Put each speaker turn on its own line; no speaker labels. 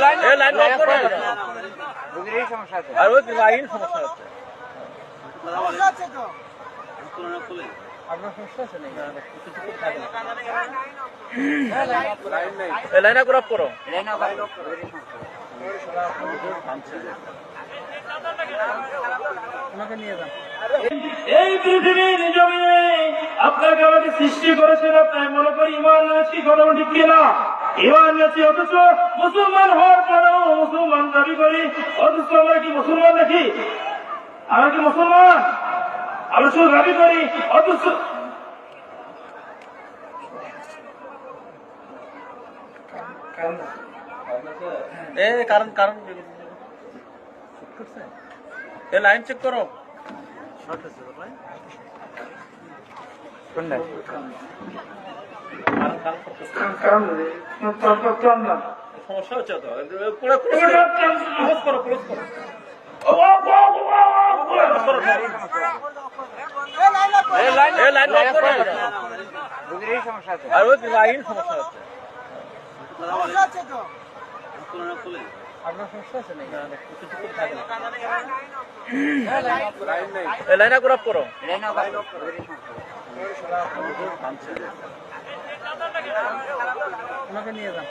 line lock করো বুঝিরই সমস্যা আছে আর ওই লাইন সমস্যা আছে তো আপনার সমস্যা আছে নাকি লাইন আপ করো লাইন আপ করো আমাকে নিয়ে যান
এই পৃথিবীর জমিনে আপনাকে আমাকে সৃষ্টি করেছেন আপনার মনে করি ইমান আছি কথা ঠিক কিনা ইমান আছি অথচ মুসলমান হওয়ার পরেও মুসলমান দাবি করি অথচ আমরা কি মুসলমান নাকি আমরা কি মুসলমান আমরা শুধু দাবি করি অথচ
কারণ লাইন চেক করো সমস্যা হচ্ছে তো ক্লোজ করো লাইন লক করো বুঝিরই সমস্যা আছে আর ওই লাইন সমস্যা আছে তো আপনার সমস্যা আছে নাকি লাইন আপ করো লাইন আপ আমাকে নিয়ে যান